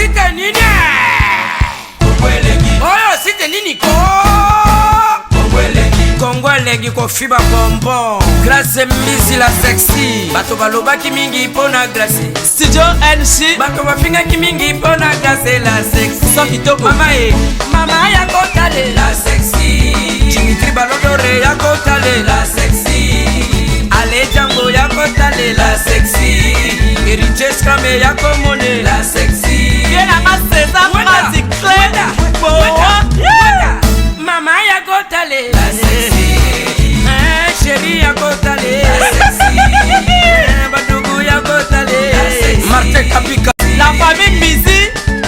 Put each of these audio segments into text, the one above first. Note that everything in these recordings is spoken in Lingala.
site nini oyo site nini ko Kongolegi ko fiba bonbon Glace misi la sexy bato balobaki mingi pona glace Studio NC bato bafingaki mingi pona glace la sexy so kitoko mama ya kotale la sexy Dimitri Balodore ya kotale la sexy Ale Django ya kotale la sexy Eriche Scramé ya komone la sexy Viena César Magic Clé mama ya kotale la sexy chérie ya kotale la sexy badougou ya kotale Martin Kapika la famille Mizi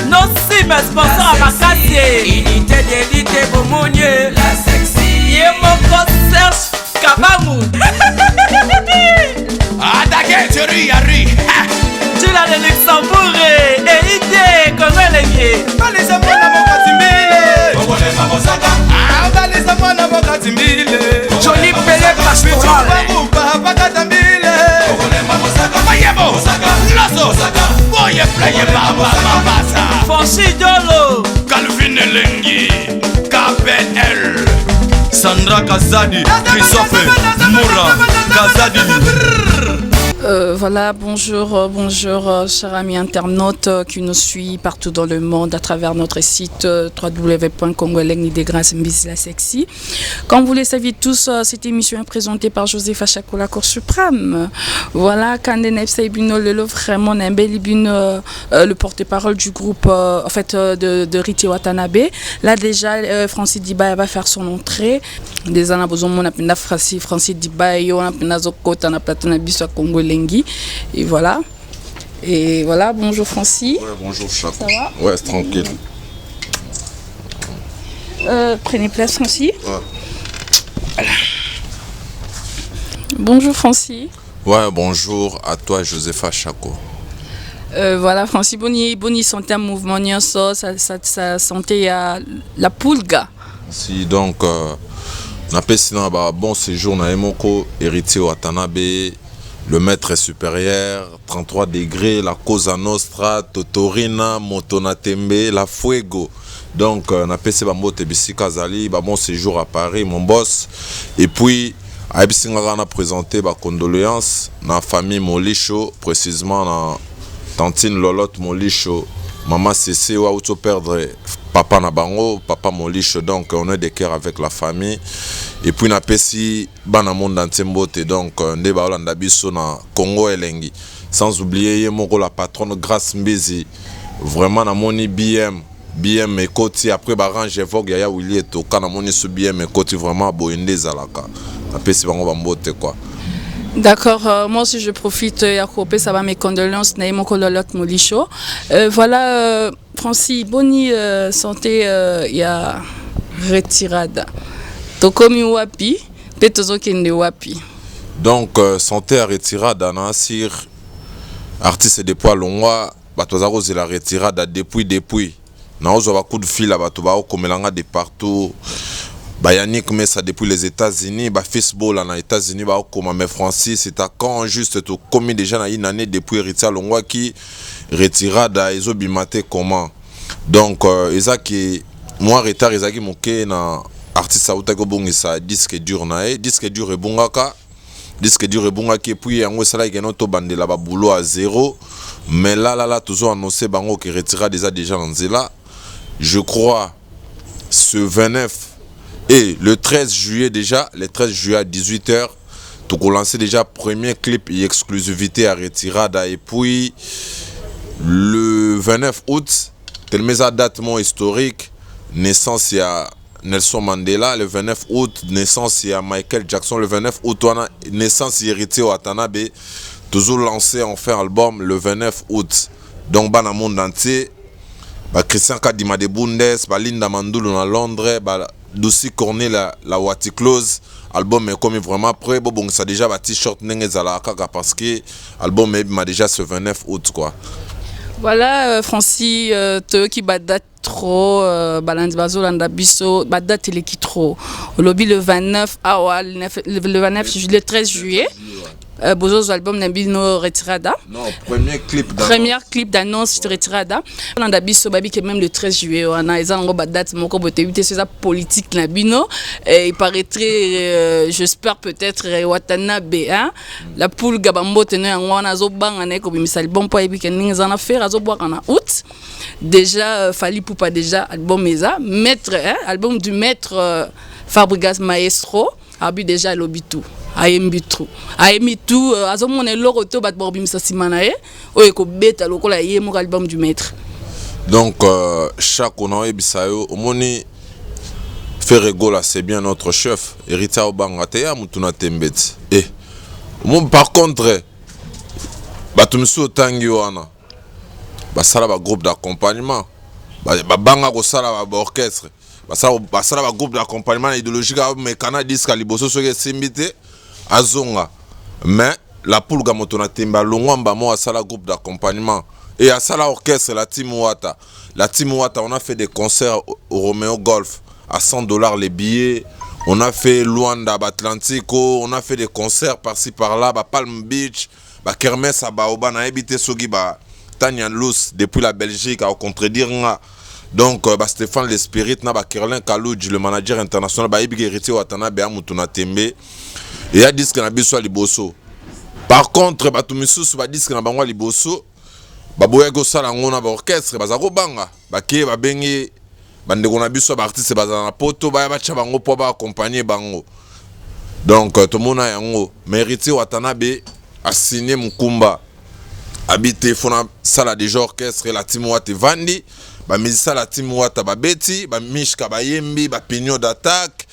nos cimes sponsors à Makassi unité d'élite Bomonier la sexy Yemoko Serge Kabamu Attaquez chérie Yari tu l'as de Luxembourg et idée comment elle est bien Balisa mwana mokatimbile Kongole mamosaka balisa mwana mokatimbile Johnny Pelé Pastoral Pakatambile Kongole mamosaka Mayebo Loso Boye pleye baba mabasa Fonchi Dolo Calvin Elengi KPL Sandra Kazadi Christophe Moura Kazadi Voilà, bonjour, chers amis internautes qui nous suivent partout dans le monde à travers notre site www.congolais-ni-des-grâces-mbisi-la-sexy. Comme vous le savez tous, cette émission est présentée par Joseph Achako, la Cour suprême. Voilà, Kandene Saibino Lelo, vraiment le porte-parole du groupe de Riti Watanabe. Là déjà, Francis Dibaye va faire son entrée. Des années, on a Francis Dibaye, on a Zokota, on a Platana Bisswa Congolais. Et voilà, bonjour Francis. Ouais, bonjour Chaco. Ça va? Ouais, c'est tranquille. Prenez place Francis. Ouais. Voilà. Bonjour Francis. Ouais, bonjour à toi Josepha Chaco. Voilà Francis, boni santé à mouvement ça santé à la poulga. Si donc, on appelle sinon bon séjour na Emoko, héritier Watanabe. Le maître supérieur, 33 degrés, la Cosa Nostra, Totorina, Motonatembe, la Fuego. Donc, on a passé Bambote Bissika Zali, bon séjour à Paris, mon boss. Et puis, on a présenté ma condoléances dans la famille Molicho, précisément dans Tantine Lolotte Molicho. Maman Cécé, ou a perdre papa Nabango, papa Molicho. Donc, on est de cœur avec la famille. Et puis, on a passé dans le monde entier, donc, on est dans le Congo Elengi. Sans oublier, la patronne Grace Mbezi. Vraiment, on a mon BM et Koti. Après, je Vogue, Yaya Willy et Toka, on a mon BM et Koti, vraiment, Boyende Zalaka. On a passé dans le quoi. D'accord, moi aussi je profite à couper ça va mes condoléances Naïmo Kololot Molicho. Voilà Francis boni santé il y a retirada. Tokomi wapi petozo kende wapi. Donc santé à retirada na sir artiste de poids longwa batoza ko la retirada depuis na ozo ba coup de fil à bato ba komelanga de partout. Yannick mais ça depuis les États-Unis, Facebook là, dans les États-Unis, comme mais Francis, c'est à quand juste tout commis déjà une année depuis Rita Longwa qui retira d'Aizo Bimate comment. Donc ça qui moi retard ça qui moqué na artiste Autako Bongisa disque dur nae, disque dur et bongaka. Disque dur et bongaka puis en ça là geno to bande là ba boulot à zéro, mais là toujours annoncé bango qui retira déjà en zela. Je crois ce 29 et le 13 juillet déjà, le 13 juillet à 18h, tu as lancé déjà premier clip et exclusivité à Retirada. Et puis le 29 août, tellement à date historique, naissance il y a Nelson Mandela, le 29 août, naissance il y a Michael Jackson, le 29 août, naissance il y a Héritier Watanabe, toujours lancé en fait album le 29 août. Donc dans le monde entier, Christian Kadima de Bundes, Linda Mandoulou dans Londres, Doussi Corné la Wati Close, album est comme vraiment prêt. Bon, ça déjà un t-shirt parce que album est déjà ce 29 août quoi. Voilà Francis, toi qui badat trop, balance bazo landa biso, badat il est qui trop. Au lobby le 29, le 29 le 13 juillet. Bozo's album Nabino Retirada. Non, premier clip d'annonce. Premier clip d'annonce de Retirada. On a biso babi qui même le 13 juillet on a ezan ngo date moko bote éviter c'est ça politique Nabino et il paraîtrait j'espère peut-être Watanabe hein la poule gabambo tene yango na zo banga na ko bimisa album po ebi keninga za na faire azo boire en août. Déjà Fally Ipupa déjà album eza maître hein album du maître Fabregas Maestro abi déjà lobitu ayembi tout azomona eloko to bat borbimisa simana e oyo ko beta lokola yemo album du maître. Donc chaque on a bisayo omoni Ferregola c'est bien notre chef Héritier Obanga te ya mutuna tembeti par contre batumsu tangi wana basala ba groupe d'accompagnement banga ko sala ba orchestre basala ba groupe d'accompagnement idéologique mais kana disque liboso soke simbité azonga mais la poule gamotona temba longwamba mo asala groupe d'accompagnement et asala orchestre la team Wata on a fait des concerts au Romeo Golf à $100 les billets. On a fait Luanda, Atlantico, on a fait des concerts par-ci par-là, Palm Beach, Kermesse à Baoba, on a habité Sogi, Tanya Lous, depuis la Belgique, à contredire. Donc, Stéphane L'Esprit, Kerlin Kalouj, le manager international, Ibi Héritier Watana, Béamoutuna Tembe, et il y a disque na biso liboso. Par contre, Batumisus, disque na bangwa liboso, Baboya Gosala, on a orchestre, Bazako Banga, Baké, Babengi. Bande kona biso ba artiste bazana poto ba bacha bango po ba accompagner bango. Donc tout monde a yango Héritier Watanabe a signé Mukumba. Habité fona sala déjà orchestre la team Wata Vandi, ba musicien la team Wata ba Betty, ba Mishka ba Yembi, ba Pignon d'attaque,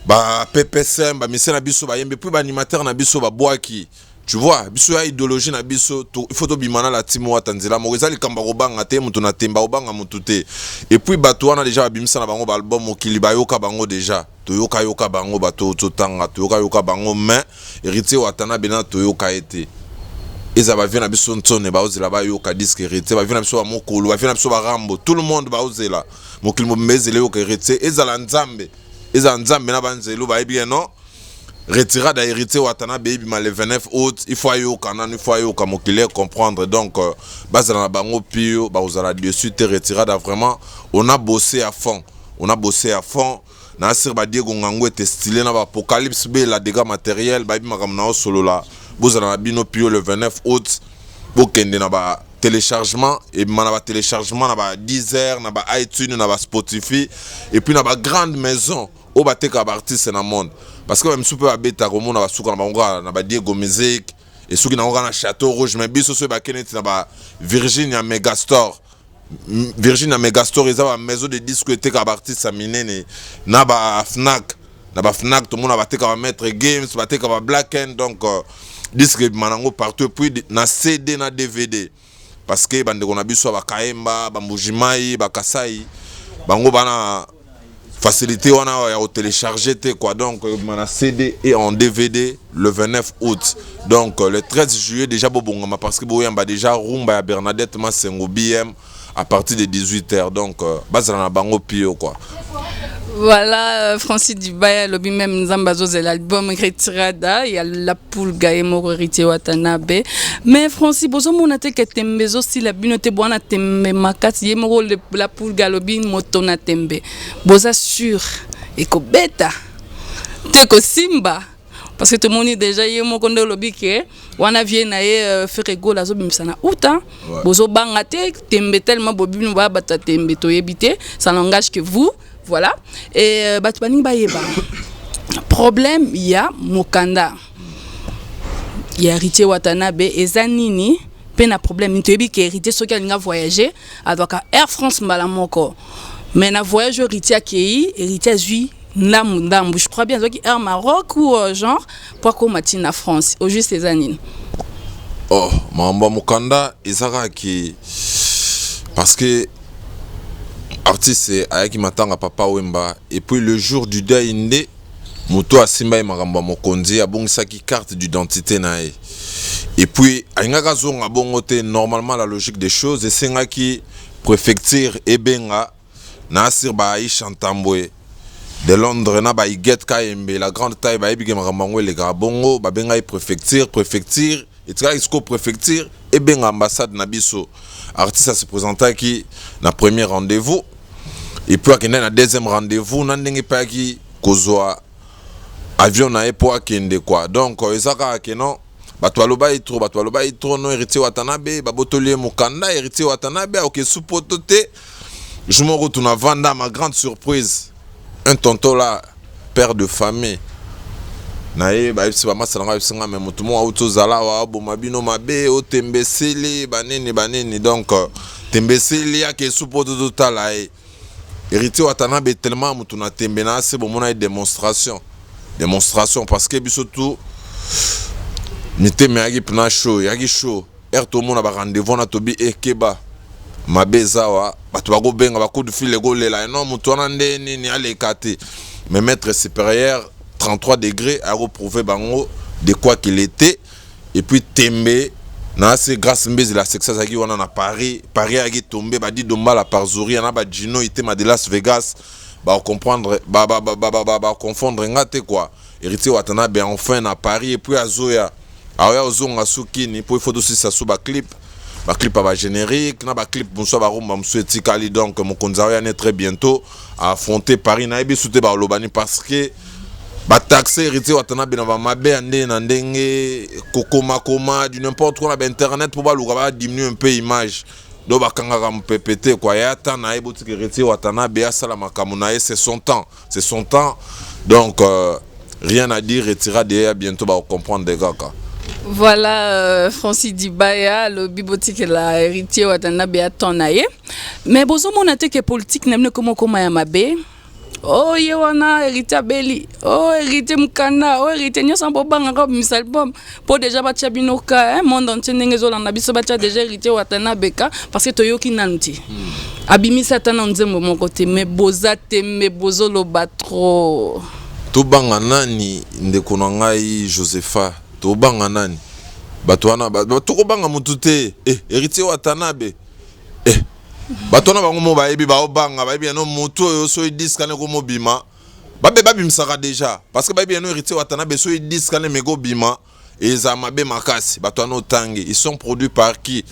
ba PPSM, ba musicien na biso ba Yembi, puis ba animateur na biso ba Boaki. Tu vois, biso ya idéologie na biso, il faut to bimana la team Wata nzela mo ezali kamba robanga te mutu na temba obanga mutu te. Et puis bato wana déjà bimisa na bango ba album okili ba yoka bango déjà. To yoka bango bato totanga, to yoka bango mais Héritier Watanabe na to yoka ete. Eza ba vient na biso ntone ba ozela ba yoka disque Héritier, ba vient na biso ba mokolo, ba vient na biso ba rambo, tout le monde ba ozela. Mokili mo mezele yoka Héritier, eza nzambe na banzelo ba bien non. Retirada Héritier Watanabe le 29 août, il faut yoka mokile comprendre donc bazala bango pio bazala dessus te retirada vraiment on a bossé à fond na sir ba Diego Ngango était stylé na ba apocalypse be la dégâts matériels ba bimaka na solo la bozala bino pio le 29 août bokende na ba téléchargement et na ba téléchargement na ba Deezer na ba iTunes na ba Spotify et puis na ba grande maison au bateka ba artiste na monde. Parce que même si on a bêta comme on a souka na ba Diego Music et souki na na Château Rouge mais biso so ba kenet na ba Virginia Megastore eza ba maison de disques était ka artiste minene na ba Fnac tout le monde ba teka ba Maître Games ba teka ba Black End donc disque manango partout puis na CD na DVD parce que bande ko na biso ba Kaemba ba Mbujimai ba Kasai bango bana facilité on a au télécharger quoi donc on a CD et en DVD le 29 août donc le 13 juillet déjà bobongama parce que boyamba déjà rumba ya Bernadette Masengo BM à partir de 18h donc bazana bango pio quoi. Voilà, Francis Dubaya, lobby même Zambazo, c'est l'album Retirada, il y a la poule Gaëmo Héritier Watanabe. Mais Francis, Bozo, mon atte que tembezo, si la binote boana tembe makat, yemo la poule galobi motona tembe. Boza sûr, et ko beta, te ko simba. Parce que tout le monde est déjà yemo konde lobby que, wana vient nae Ferrego la zo bimsana outa. Bozo bangate, tembe tellement bobinu ba bata tembe to yebite, ça n'engage que vous. Voilà. Et Batubani Bayeba. Problème, il y a Mokanda. Il y a Héritier Watanabe et Zanini. Pena problème. Il y a Héritier ceux qui ont voyagé. Alors Air France Malamoko. Mais na voyage Héritier qui Héritier Zui Namundambu. Je crois bien que Air Maroc ou genre pour qu'on matine à France. Au juste les Zanini. Oh, Mamba Mokanda, Isara qui. Parce que. Artiste ayaki matanga papa Wemba et puis le jour du deuil inde moto asimba e makamba mokonzi abongisaki carte d'identité nae et puis ayingaka zonga bongo te normalement la logique des choses esengaki préfecture ebenga na asir ba Aïcha Ntambwe de Londres na ba Iguette Kayembe la grande taille ba yebi ke makambo les Gabongo ba benga préfecture et tu jusqu'au préfecture et benga ambassade na biso artiste se présenta qui na premier rendez-vous et puis akende na deuxième rendez-vous na ndenge pa ki kozwa avion na epo akende quoi donc ezaka keno bato aloba itro no héritier Watanabe babotolier mukanda héritier Watanabe ok supoto te je me retourne à Vanda ma grande surprise un tonton là père de famille nae ba yebisi ba masala nga même tout mo auto zala wa bo mabino mabe o tembeseli baneni donc tembeseli ya ke supoto total ai héritier Watanabe tellement mutu na tembe na c'est bon mona démonstration parce que biso tout nité me yagi pna show tout le monde a rendez-vous na tobi ekeba mabeza wa bato bako benga bako de fil ego lela non mutu wana ndeni ni alekate mais maître supérieur 33 degrés a reprouvé bango de quoi qu'il était et puis tembe na c'est grâce mbezi la success aki wana na Paris aki tombé ba di domba la parzori na ba Gino itema de Las Vegas ba comprendre ba confondre ngate quoi héritier Watanabe enfin na Paris et puis azoya aoya ozonga sukini pour il faut aussi ça sous ba clip ba générique na ba clip bonso ba rumba msweti kali donc mon konzaoya est très bientôt à affronter Paris na ebi souté ba lobani parce que ba taxer héritier Watanabe na ba mabe ande na ndenge kokoma du n'importe quoi na internet pour ba luka ba diminuer un peu image do ba kanga mpepete quoi ya ta na eboti héritier Watanabe ya sala makamuna c'est son temps donc rien à dire retira derrière bientôt ba comprendre des gars. Voilà, Francis Dibaya, le bibotique la héritier Watanabe a tonaye. Mais bozo monate que politique n'aime comment ya mabe. Oh yewana héritier Beli, oh héritier Mukana, oh héritier nyo sambo banga ko misalbum. Pour déjà bacha binoka, monde entier nengezo la biso bacha déjà héritier Watanabe ka parce que toyoki nanti. Abimi satana nzembo mon côté mais bozate mais bozo lo batro. To banga nani ndeko na ngai Josepha. To banga nani bato wana bato ko banga mutu te héritier Watanabe bato wana bango mo bayebi ba obanga bayebi no mutu oyo so idiskane ko mobima babe babimsaka déjà parce que bayebi no héritier Watanabe so idiskane mego bima et za mabe makasi bato wana otangi ils sont produits par qui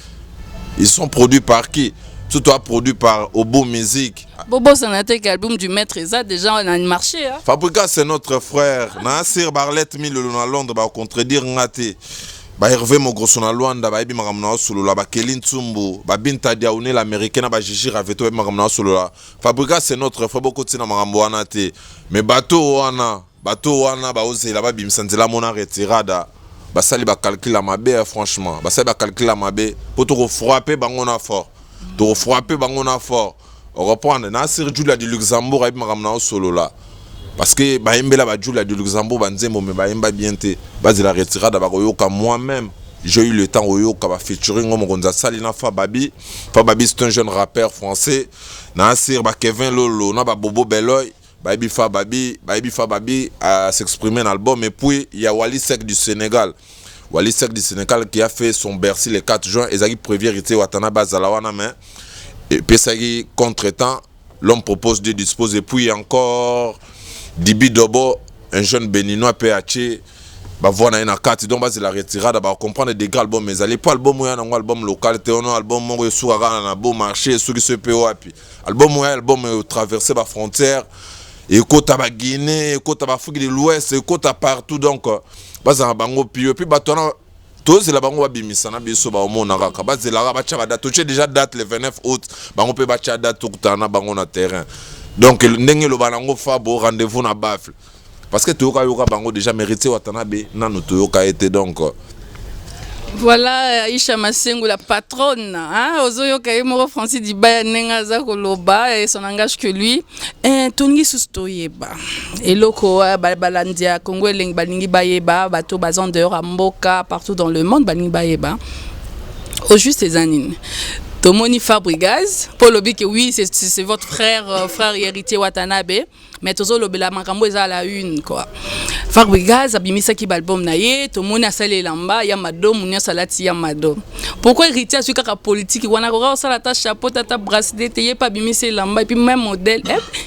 surtout produit par Obo Music. Bobo Sanatek album du maître Eza déjà on a un marché hein. Fabrica c'est notre frère. Nasir Barlette mi le na Londres ba contredire ngate. Ba Hervé Mogroso na Luanda ba ebi makamna solo la ba Kelin Tsumbu ba Binta Diaoune l'américaine ba Gigi Raveto ba makamna solo la. Fabrica c'est notre frère boko tina makambo wana te. Mais bateau wana ba ozela ba bimsanzela mona retirada. Ba sali ba calcul la mabe franchement. Ba sali ba calcul la mabe pour te frapper bango na fort. To frapper bango na fort. On reprend Nasir Julia du Luxembourg avec makamna solo là. Parce que ba embela ba Julia du Luxembourg banzembo me ba emba bien te. Ba de la retirada ba yoka moi-même. J'ai eu le temps yoka ba featuring mo gonza salina Fababi. Fababi c'est un jeune rappeur français. Nasir ba Kevin Lolo na ba Bobo Beloy. Ba ebi Fababi a s'exprimer dans l'album et puis il y a Wally Seck du Sénégal. Wally Seck du Sénégal qui a fait son Bercy le 4 juin et Zaki prévient héritier Watanabe Zalawana mais et puis ça contre-temps l'homme propose de disposer et puis encore Dibi Dobo un jeune béninois PH bah voilà une carte donc base la retirade bah comprendre des grands albums mais allez pas album ou un album local t'es un album mon sur un bon marché sur ce PO puis album traverser la frontière et côté à Guinée côté à Afrique de l'Ouest et côté partout donc base en bango puis batona tous c'est la bango bimisa na biso ba omona kaka base la ba tcha date tu déjà date le 29 août bango pe ba tcha date tout na bango na terrain donc ndenge lo bango fa bo rendez-vous na bafle parce que toyoka yoka bango déjà mérité Watanabe nanu toyoka été donc voilà Aïcha Masengo la patronne hein ozoyoka yemo Francis Dibaya nenga za koloba et son engage que lui tongi sustoyeba eloko balandia Congo eling balingi bayeba bato bazan dehors à Mboka partout dans le monde balingi bayeba au juste les anines Tomoni Fabregas pour le que oui c'est votre frère héritier Watanabe mais tozo lobela makambo eza la une quoi Fabregas abimisa ki album na ye tomoni asali lamba ya mado munya salati ya mado pourquoi héritier a su kaka politique wana ko sala ta chapeau ta bracelet te ye pa bimisa lamba et puis même modèle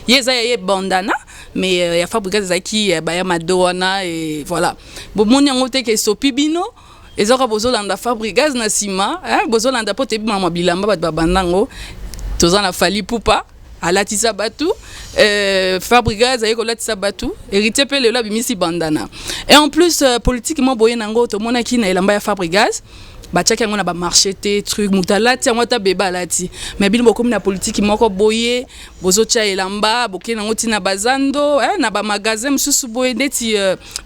yeza ye bandana mais ya Fabregas zaki ba ya madoana et voilà bon mon yango te ke sopi bino ezaka bozolanda Fabregas na sima bozolanda po te bima bilamba bat babandango tozana fali pupa alatisa batu Fabregas aye kolatisa batu héritier pe lelo bimisi bandana et en plus politiquement boye nango to mona ki na elamba ya Fabregas bachaki yango na ba marché te truc mutalati yango ta beba lati mais bino bokomi na politique moko boye bozotia elamba boke nango tina bazando na ba magasin mususu boye neti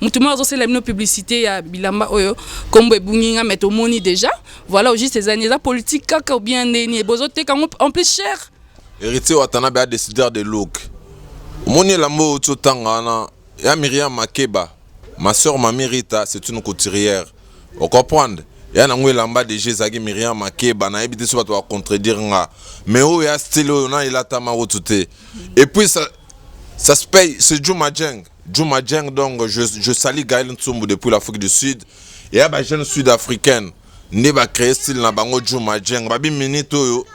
mutu mo azosela bino publicité ya bilamba oyo kombo ebunginga mais to moni déjà voilà au juste ces années la politique kaka ou bien neni bozoteka en plus cher. Héritier Watanabe a décideur de look. Moni lambo utotanga na ya Myriam Makeba. Ma soeur Mamirita, c'est une couturière. Vous comprenez? Ya na ngwe lamba de Jézagi Myriam Makeba na ebité so bato va contredire nga. Mais où ya style na ilata ma wotute. Et puis ça se paye, c'est Juma Djeng. Juma Djeng donc je salue Gaël Ntsumbu depuis l'Afrique du Sud. Et ya ba jeune sud-africaine ne ba créer style na bango Juma Djeng. Ba bi minute yo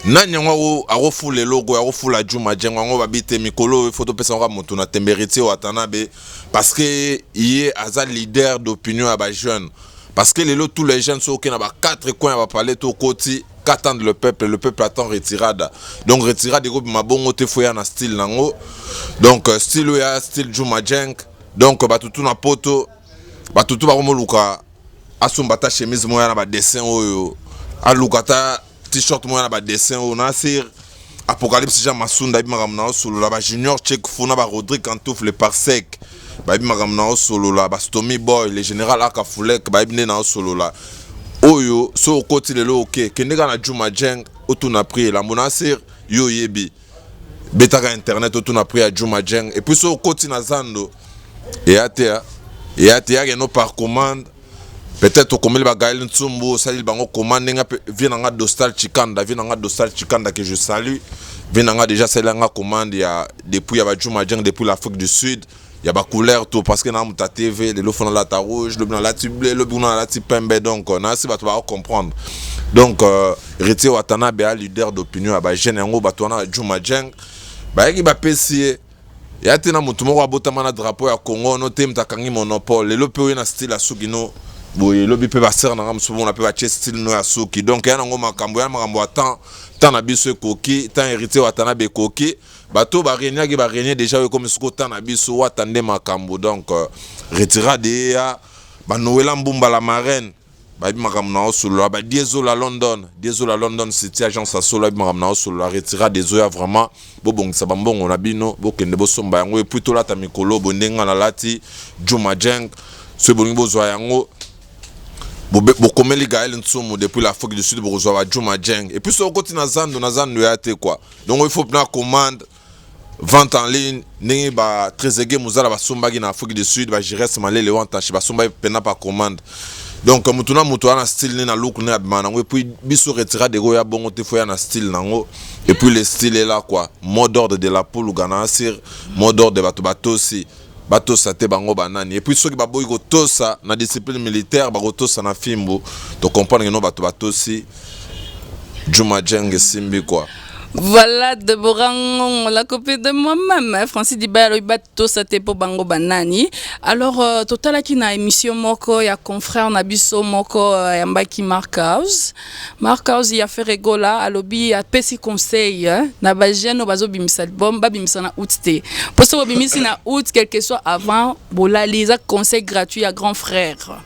nani ngo arofu le logo arofu la Juma Djeng ngo babite mikolo photo pesa ngo moto na Héritier Watanabe parce que il est un leader d'opinion à ba jeune parce que tous les jeunes sont qui na ba quatre coins va parler tout côté qu'attend le peuple attend retirada donc retirada go mabongo te foya na style nango donc style ya style Juma Djeng donc ba tutu na poto ba tutu ba romoluka asumbata chemise moya na ba dessin oyo alukata t-shirt moi na ba dessin on a sir Apocalypse Jean Masunda bi magamna solo la ba Junior Check Funa ba Rodrigue Kantouf le Parsec ba bi magamna solo la ba Stomy Boy le général Akafulek ba bi na solo la oyo so koti lelo OK kendeka na Juma Djeng otuna pri la monasir yo yebi betaka internet otuna pri à Juma Djeng et puis so koti na zando et atea no par commande. Peut-être au comme le Gaël Ntsumbu salil bango commande nga vinanga Dostal Chikanda que je salue vinanga déjà c'est là commande ya depuis ya ba Juma Djeng depuis l'Afrique du Sud ya ba couleur tout parce que na muta TV le fond la ta rouge le blanc la ti bleu le blanc la ti pembe donc na si ba va comprendre donc Héritier Watanabe a leader d'opinion ya ba jeune ngo ba tona Juma Djeng ba yaki ba pesier ya tena mutu moko abotama na drapeau ya Congo no te mtakangi monopole le pe na style a sugino boye lobi pe ba ser na ngam souvent on peut ba style no ya suki donc ya ngo makambo attend tant na biso koki tant Héritier Watanabe koki bato ba régner déjà comme ce tant na biso watande makambo donc retirade ya ba Noël Mbumba la marraine ba bi makambo na solo ba Dieso la London City agence solo ba makambo na solo la retirade des oya vraiment bobongisa bambongo na bino bokende bosomba yango et plutôt la ta mikolo bondenga na lati Juma Djeng ce bongo zo yango Bokomeli Gaël Ntsumbu depuis l'Afrique du Sud pour Juma Djeng et puis sur côté na zando ya te quoi donc il faut prendre commande vente en ligne ni ba Trezeguet muzala ba sombagi na Afrique du Sud ba Jires Malele wanta ba somba pena par commande donc mutuna mutu na style ni na look ni abana et puis biso retira de go ya bongo te foya na style nango et puis le style est là quoi mot d'ordre de la poule gana sir mot d'ordre de bato aussi batosa te bango banani et puis ceux qui baboyi ko tosa na discipline militaire ba ko tosa na fimbo to comprendre no batosi Juma Djeng simbi quoi. Voilà Deborah la copine de moi-même Francis Dibalo bato sate po bango banani alors total qui na émission moko ya confrère na biso moko ya mbaki Mark House ya fait rigola alobi a pesi conseil na ba jeune bazo bimisa album ba bimisa na août te pour ça bimisa na août quelque soit avant bola lisa conseil gratuit à grand frère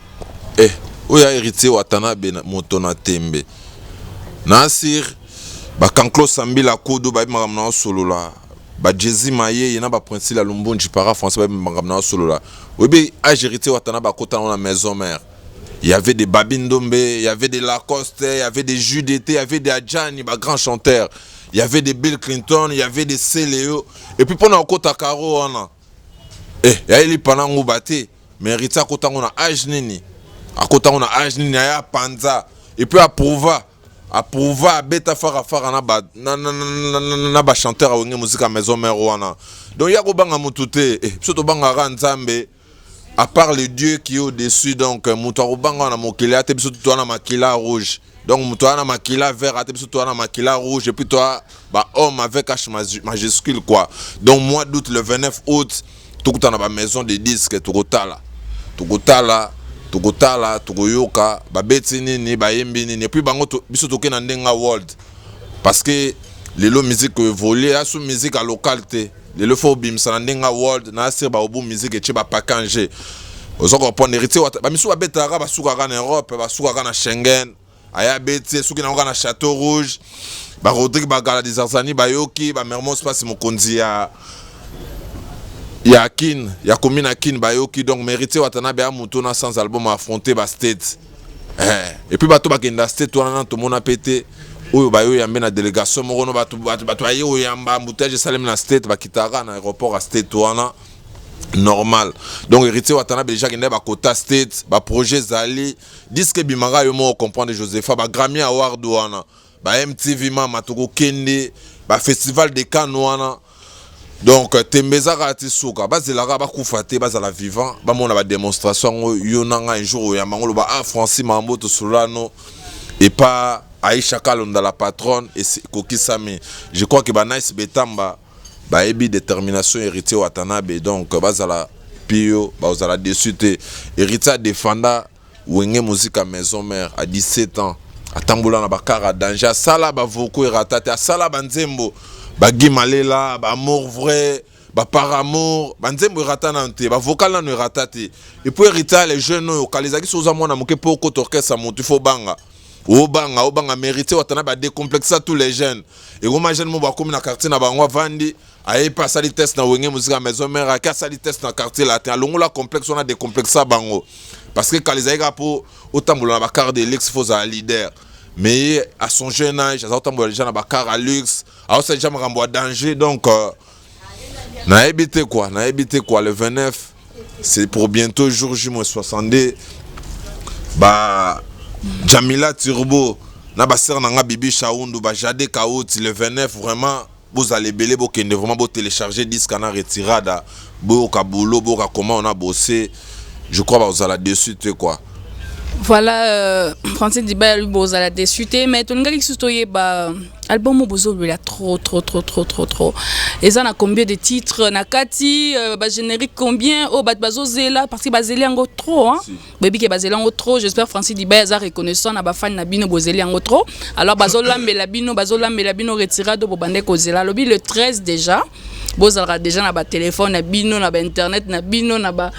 oya Héritier Watanabe moto na tembe Nasir ba Kanklo Sambila Kodo ba magamna solo la ba Jezi Maye yena ba Prince la Lumbonji para français ba magamna solo la obi a Héritier Watanabe ba kota na maison mère il y avait des Babindombe il y avait des Lacoste il y avait des Jus d'été il y avait des Adjani ba grand chanteur il y avait des Bill Clinton il y avait des Célio et puis pendant kota Karo wana ya ili panango baté mais Héritier kota na âge nini akota na âge nini ya panza et puis approuva beta fara na ba chanteur awenge musique à maison mère wana donc ya ko banga mutute surtout banga ranzambe à part le Dieu qui est au-dessus donc mutu ko banga na mokili ate biso to na makila rouge Donc toi na makila vert à toi na makila rouge et puis toi bah homme avec H majuscule quoi. Donc mois d'août le 29 août tout dans la maison de disques Tugotala Tugoyoka ba betini ni ba yembi ni et puis bango biso toke na ndenga world parce que les musique évoluer à sous musique à localité les faut bimsa na ndenga world na sir ba obu musique et ba pakanje ozo comprendre héritier ba misu ba betara ba suka en Europe ba suka na Schengen aya beti suki na na Château Rouge ba Rodrigue Bagala des Arzani ba yoki ba Mermoz passe mokonzi ya kin ya komina kin ba yoki donc mérité watanabe a mutuna sans album affronter ba state et puis bato ba kenda state wana to mona pété oyo ba yo yambe na délégation moko bato ayo yamba mboutage salem na state ba kitara na aéroport à state wana normal donc héritier watanabe déjà kenda ba quota state ba projet zali disque bimanga yo mo comprendre Josepha ba Grammy Award wana ba MTV mama toko kende ba festival de Cannes wana. Donc tembeza rati suka bazela ba kufate bazala vivant ba mona ba démonstration yonanga un jour ya mangolo ba Francis Mamboto Solano et pas Aïcha Kalonda la patronne et Kokisami. Je crois que ba Nice Betamba ba ebi détermination héritier Watanabe donc bazala pio bazala dessus héritier défenda wenge musique à maison mère à 17 ans atambula na bakara danger sala ba voko eratate sala banzembo Bagi malela, ba amour vrai, ba par amour, ba nzembo ratana nte, ba vocal na ratate. Et puis hériter les jeunes au kalizaki soza mona moke poko orchestre monte faut banga. O banga mérité watana ba décomplexer tous les jeunes. Et goma jeune mo ba komi na quartier na bangwa vandi, aye pas sali test na wenge musique à maison mère, ka sali test na quartier latin. Longola complexe on a décomplexer bango. Parce que kalizaki pour otambola na ba carte de l'ex faut za leader. Mais à son jeune âge, à autant déjà na bakar à luxe, à aussi déjà en danger donc na évité quoi le 29 c'est pour bientôt jour J-62 ba Jamila Turbo na ba sœur na Bibi Chaoundou ba Jade Kaouti le 29 vraiment vous allez belé bokende vraiment beau télécharger disque na retirada beau kabulo beau comment on a bossé je crois vous allez dessus quoi. Voilà, Francis Diba lui boza la déçuté mais ton gars qui soutoye ba album bozo lui a trop et ça na combien de titres na kati ba générique combien oh ba bazo zela parce que bazeli ngo trop hein baby ke bazeli ngo trop j'espère Francis Diba za reconnaissant na ba fan na bino bozeli ngo trop alors bazo lambela bino retirado bo bande ko zela lobi le 13 déjà bozalaka déjà na ba téléphone na bino na ba internet na bino na ba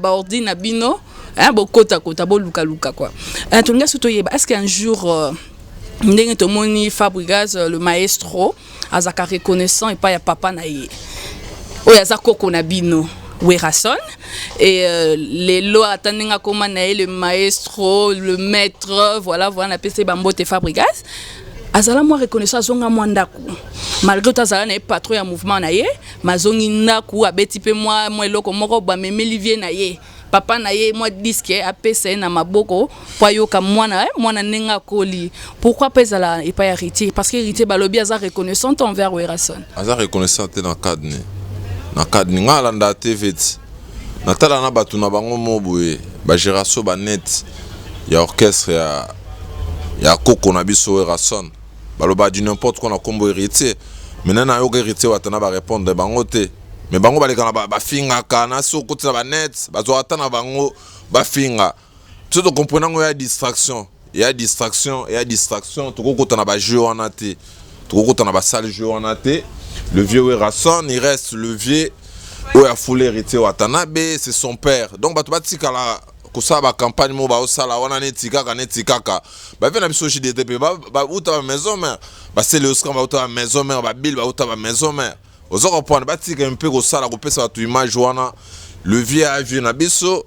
ordi na bino hein bokota bo luka quoi tout le surtout est-ce qu'un jour ndenge to moni Fabregas le maestro azaka reconnaissant et pas ya papa na ye o ya zakoko na bino Werason et les lois attendinga comment na le maestro le maître voilà na PC Bambote Fabregas azala moi reconnaissant zonga mwandaku malgré tout azala na patron ya mouvement na ye mazongi ndaku abeti pe moi eloko moko ba memeli vie na ye papa na ye moi disque apesa na maboko po yoka mwana nenga koli pourquoi pesa la et pas héritier parce que héritier balobi aza reconnaissant envers Werason aza reconnaissant na cadre ngala nda TV na tala na batu na bango moboye ba gération ba net ya orchestre ya koko na biso Werason baloba du n'importe quoi na combo héritier maintenant na yo héritier watana ba répondre bango te mais bango baleka na ba finga kana so kotisa ba net bazo atana bango ba finga tout to comprenant ya distraction to kota na ba jeu wana te to kota na ba salle jeu wana te le vieux Werason il reste le vieux o ya foulé héritier Watanabe c'est son père donc bato batika la kosa ba campagne mo ba osala wana netikaka ba vena biso JDTP ba uta ba maison mère ba c'est le Oscar ba uta ba maison mère ba Bill ba uta ba maison mère ozo comprendre batika un peu kosala kopesa batu image wana le vieux a vu na biso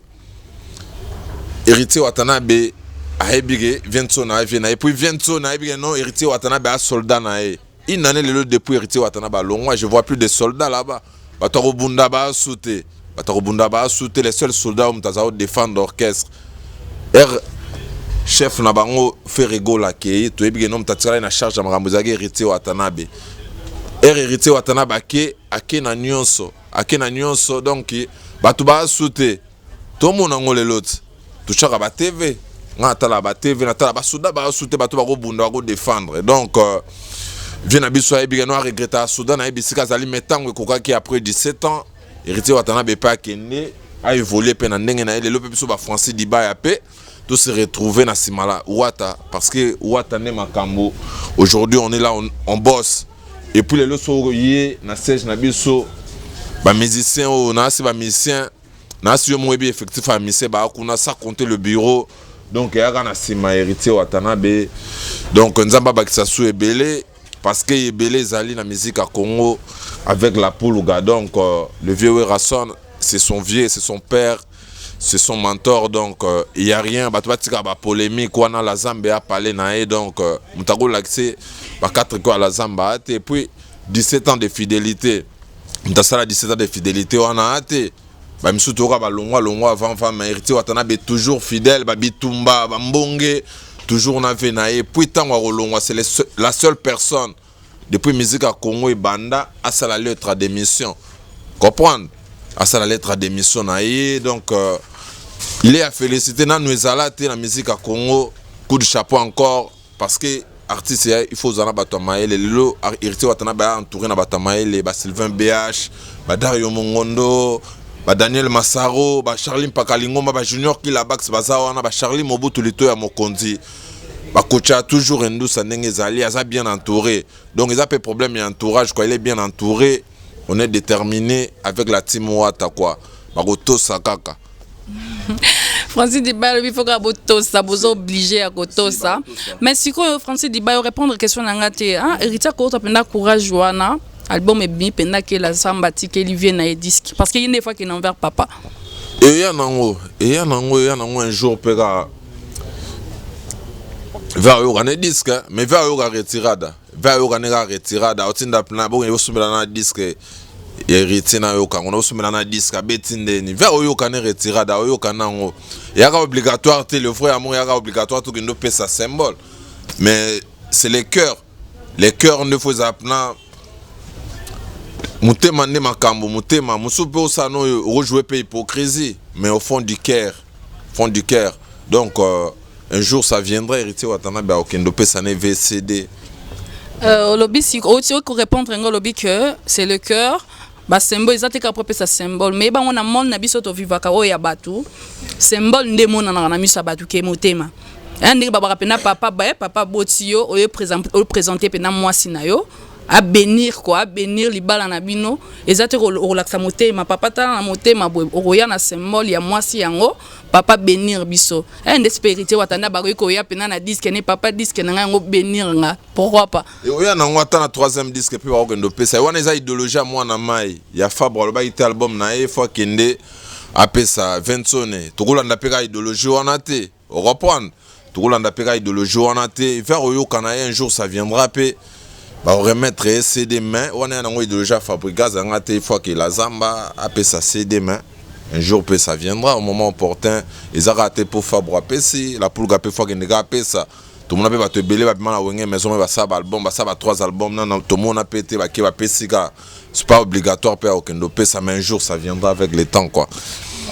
héritier Watanabe a ebige viento na vie na et puis viento na ebige non héritier Watanabe a soldat na e une année le depuis héritier Watanabe longwa je vois plus de soldats là-bas bataro bunda ba sauter les seuls soldats où mtazao défendre l'orchestre chef na bango Ferrego la ke to ebige non mtatira na charge ya makambo zake héritier Watanabe héritier Watanabe ake na nyonso donc batu ba sauter to mona ngole lot to chaka ba TV nga tala ba TV na tala ba souda ba souté ba to ba ko bunda ko défendre donc vient abiso ayebi no regretta souda na ebisika zali metango ekokaki après 17 ans héritier watana be pa kende a évolué pe na ndenge na ele lo pe biso ba Francis Dibaya pe tout se retrouver na simala Ouata parce que Ouata ne makambo aujourd'hui on est là on bosse et puis les loso yé na siège na biso ba musicien o na si ba musicien na si yo mo ebi effectif a musicien ba kuna ça compter le bureau donc ya kana sima héritier watana be donc nzamba ba kisa sou ebele parce que ebele zali na musique à Congo avec la Pouluga donc le vieux Rasson c'est son vieux c'est son père c'est son mentor donc il y a rien ba tika ba polémique wana la Zambie a parlé na donc mutako l'accès ba 4 quoi la Zamba et puis 17 ans de fidélité mutasala 17 ans de fidélité wana ate ba misuto ka ba longwa avant femme héritier watana be toujours fidèle ba bitumba ba mbonge toujours na venaye puis tango rolongwa c'est la seule personne depuis musique à Congo et banda à sa lettre d'émission comprendre à sa lettre d'émission naïe donc il est à féliciter na nous alate la musique à Congo coup de chapeau encore parce que artiste il faut zana batamaye le lo héritier watana ba entouré na batamaye les ba Sylvain BH ba Dario Mongondo ba Daniel Massaro ba Charlie Mpakalingoma ba Junior Kilabax bazawana ba Charlie Mobutu Lito ya Mokonzi ba coacha toujours Ndousa ndenge zali aza bien entouré donc ils a pas problème et entourage quoi il est bien entouré on est déterminé avec la team Ouata quoi ba goto sakaka Francis Dibaya il faut que ça vous obligé à goto ça mais si quoi Francis Dibaya répondre question ngate hein héritier ko to penda courage wana album est bien penda que la samba tike il vient na disque parce qu'il y a une fois qu'il envers papa et ya nango un jour pega va yo gane disque mais va yo retirada otinda plan bon yo sumela na disque héritier na yo kango na sumela na disque betinde ni va yo kane retirada yo kanango yaka obligatoire te le frère amour yaka obligatoire tout que nous paie sa symbole mais c'est les cœurs ne faut appeler mutema ne makambo mutema musupe osano rejouer pe hypocrisie mais au fond du cœur donc un jour ça viendra héritier watana ba okendo pesa ne VCD lobby si ko répondre ngo lobby que c'est le cœur ba symbole ezate ka propre sa symbole mais ba on a monde na biso to vivaka o ya batu symbole ndemo na miso batu ke motema ndenge ba rapena papa botio o présenter pena moi sinayo à bénir libala na bino ezate ko relaxa motema papa tala na motema oya na symbole ya mwasi yango papa bénir biso ndespérité watanda ba ko ya pena na disque ne papa disque na ngo bénir nga pourquoi pas oya na ngwata na 3e disque puis ba ko ndo pesa wana eza idéologie moi na mai ya Fabre ba ite album na fois kende apesa 20 sonne tokolanda peka idéologie wana te on reprendre tokolanda peka idéologie wana te vers oyo kana un jour ça viendra pe ba remettre CD main on est en idéologie fabriquée zangate fois que la Zamba a sa CD main un jour peut ça viendra au moment opportun ils a raté pour Fabre PC la Pouluga peut fois que nega ça tout le monde va te belé va na wenge maison va ça album va ça 3 albums non tout le monde a pété va qui va PC c'est pas obligatoire pour aucun dopé ça mais un jour ça viendra avec le temps quoi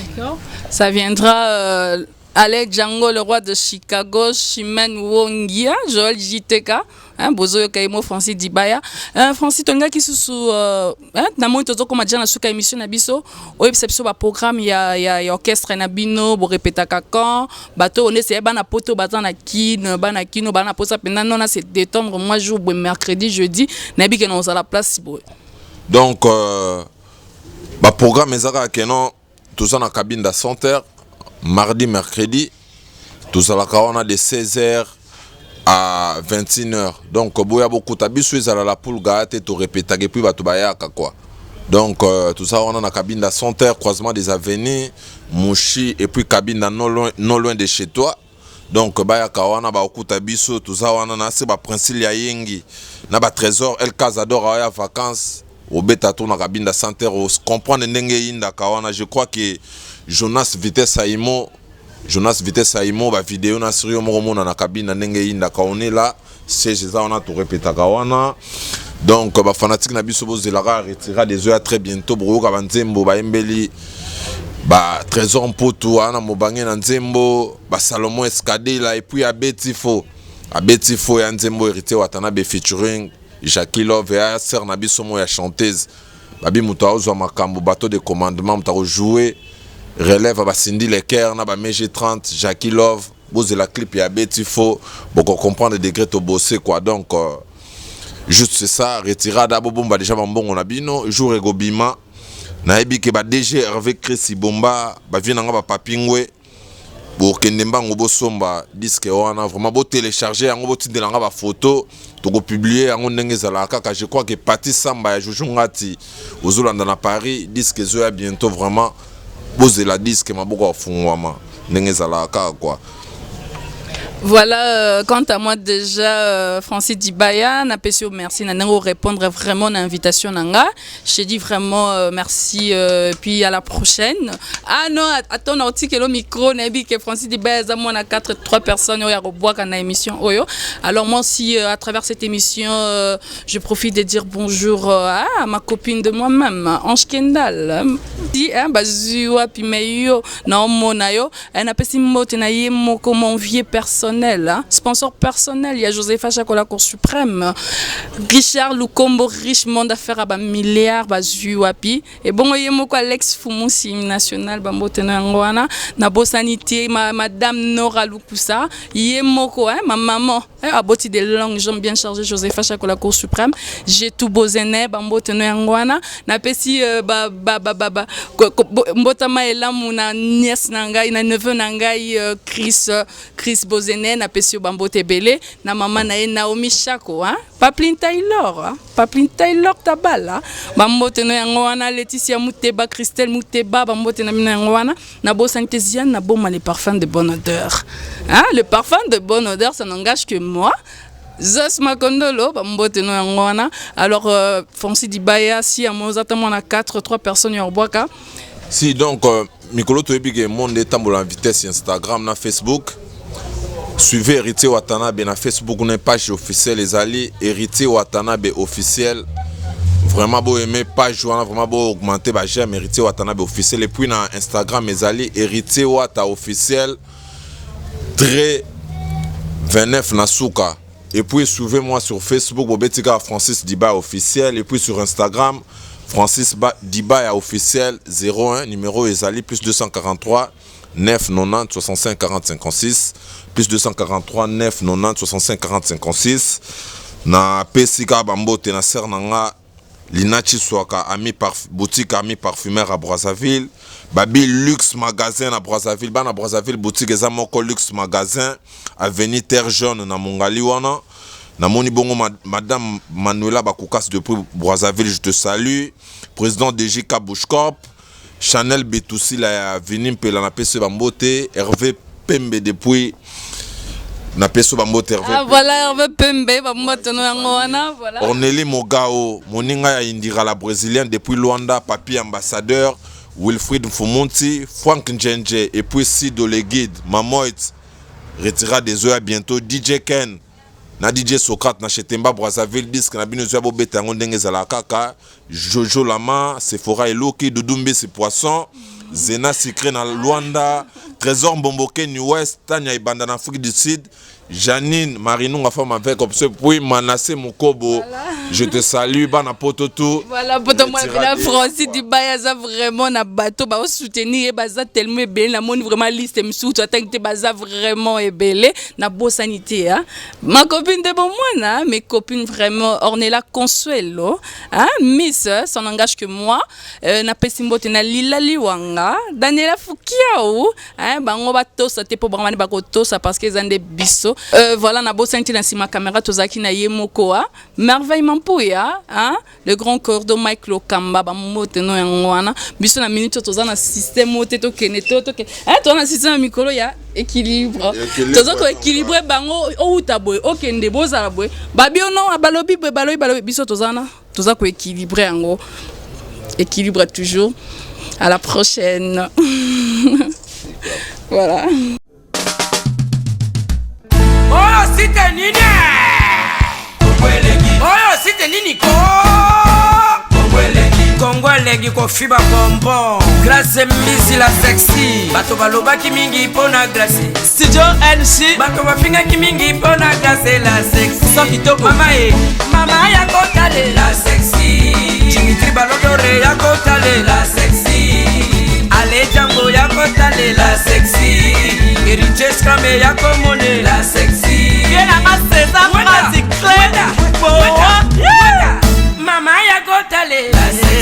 d'accord ça viendra Alex Django, le roi de Chicago, Chimène Wongia, Joël JTK, Bozo Kaimo, Francis Dibaya. Francis Tonga qui sous namo tozo comme déjà na suka émission na biso, o exception ba programme ya orchestre na bino, bo répéta quand, bato on essaie bana poto bana kino, bana posa pendant non c'est détendre moi jour mercredi, jeudi, na bi que non à la place donc ba programme ezaka kenon tout ça na cabine da Santer. Mardi, mercredi, tout ça on a de 16h à 21h. Donc, il y a beaucoup de la Pouluga, tu répètes, et puis tu vas quoi. Donc, tout ça on a la cabine de Santer, croisement des avenues, Mouchi, et puis cabine non loin de chez toi. Donc, il y a beaucoup de tout ça on a c'est principe ya yengi. Na ba trésor, El Cazador a vacances. Au bêta tourne la cabine de Santer, on comprend je crois que Jonas Vitesse Saimo ba vidéo na sur yo mo na cabine na ndenge yinda ka on est là c'est ça on a tout répéter ka wana donc ba fanatique na biso bozelaka retira des heures très bientôt bro ka banzembo ba embeli ba Trésor Mputu ana mobange na Nzembo, ba Salomon Escadilla et puis Abetifo ya Nzembo hérité Watanabe featuring Jackie Love et sœur na biso mo ya chanteuse babi muto azo makambo bateau de commandement muto jouer relève ba Cindy Lecker na ba MG30 Jackie Love boze la clip ya Abetifo boko comprendre degré to bosser quoi donc juste c'est ça retirada bobomba déjà bambongo na bino jour egobima na ebi ke ba DG Hervé Chris Bomba ba vina nga ba papingwe bo kende mbango bo somba disque wana vraiment bo télécharger yango bo tindela nga ba photo to ko publier yango ndenge zala kaka je crois que Pati Samba ya Jojo Ngati ozolanda na Paris disque zo ya bientôt vraiment boze la disque maboko afungwama ndenge zala kaka quoi. Voilà, quant à moi déjà, Francis Dibaya, n'a pas su merci, n'a pas répondre vraiment à l'invitation nanga. Je dis vraiment merci, puis à la prochaine. Ah non, attends, on a dit que le micro, n'a dit que Francis Dibaya, ça moi on a 3 personnes, il y a reboire quand on a émission. Alors moi aussi, à travers cette émission, je profite de dire bonjour à ma copine de moi-même, Ange Kendall. Si, bazua puis meyo, non monayo, elle n'a pas si moté na yemo comme mon vieux personne. Sponsor personnel, il y a Joseph Achakola Cour suprême, Richard Lukombo, riche monde d'affaires à milliards, Zuapi, et bon, il y a Alex Fumoussi national, Bambotena, Nabo Sanité, Madame Nora Lukusa, il y a ma maman, à boti de langues, j'aime bien chargé Joseph Achakola Cour suprême, j'ai tout Bozene, Bambotena Ngwana, Napesi, Mbotama et là, mon nièce Nangai, na neveu Nangai, Chris Bozene. Na pesio bambote belé na maman na Naomi Chako hein Paplin Taylor tabala bambote no yango wana Laetitia Muteba Christelle Muteba bambote na mina yango wana na bo Saint-Étienne na boma les parfums de bonne odeur hein le parfum de bonne odeur ça n'engage que moi Zos Makondolo bambote no yango wana alors Fonsi Dibaya si à Mozata on a 3 personnes en boaka si donc Mikolo to ebige monde tambola en vitesse Instagram na Facebook. Suivez Héritier Watanabe na Facebook, une page officielle les alliés Héritier Watanabe officiel. Vraiment beau aimer page vraiment beau augmenter bah j'aime Héritier Watanabe officiel et puis na Instagram mes alliés Héritier Wata officiel très 29 Nasuka et puis suivez-moi sur Facebook Bobetika Francis Diba officiel et puis sur Instagram Francis Diba officiel 01 numéro Ezali plus 243 9 90 65 40 56 plus 243 9 90 65 40 56 na pesika bambote na ser nanga Linachi Swaka boutique ami parfumeur à Brazzaville babi luxe magasin à Brazzaville bana Brazzaville boutique ezamoko luxe magasin avenue Terre Jaune na Mongali wana na moni bongo madame Manuela Bakukas depuis Brazzaville je te salue président de JK Bushcorp Chanel Betoussi la vini mpela na peso bambote Hervé Pembe depuis na peso bambote Hervé ah voilà Hervé Pembe bambote no yango wana voilà Orneli Mogao moninga ya Indira la brésilienne depuis Luanda papi ambassadeur Wilfried Mfumunti Frank Njenje et puis Sido le guide Mamoit retira des oeufs bientôt DJ Ken na DJ Socrate na Chetemba Brazzaville disque na bino zo bobeta yango ndenge ezala kaka Jojo Lama Sephora Eloki Dudumbe c'est poisson Zena Secret na Luanda Trésor Mbomboke New West Tanya Ibanda na Afrique du Sud Janine Marinunga femme avec observe puis Manassé Mokobo voilà. Je te salue bana pototo voilà poto moi la Francis Dibaya za vraiment na bateau ba soutenir baza tellement belle la monde vraiment liste msou tu attends que baza vraiment belé na beau sanité hein ma copine de bon moi na mes copines vraiment Ornella Consuelo hein Miss ça n'engage que moi na pesimbote na Lila Liwanga Daniela Fukiao hein bango bato ça te pour vraiment ba koto ça parce que zande biso voilà na beau sanité na sima caméra tozaki na yemokoa merveille Pouya, hein? Le grand cordon Mike Lokamba, bamote no yangwana, biso na minute tozana système mote to keneto to ke. Hein, to na système mikolo ya équilibre. Tozo ko équilibre bango o utaboy, o kende bozala boy. Babi ono balobi balobi biso tozana, toza ko équilibrer yango. Équilibre toujours. À la prochaine. Voilà. Oh, c'était Nina. Oyo site nini ko Kongwele elengi kofiba bonbon. Grace Mbisi la sexy. Bato balobaki mingi pona Grace. Studio NC. Bato bafingaki mingi pona Grace la sexy. Sans kitoko. Mama ya kotale la sexy. Dimitri Balodore ya kotale la sexy. Ale Django ya kotale la sexy. Eriches Krame ya komone la sexy. Viens à César Magic Clé. Mama ya kotale la sexy.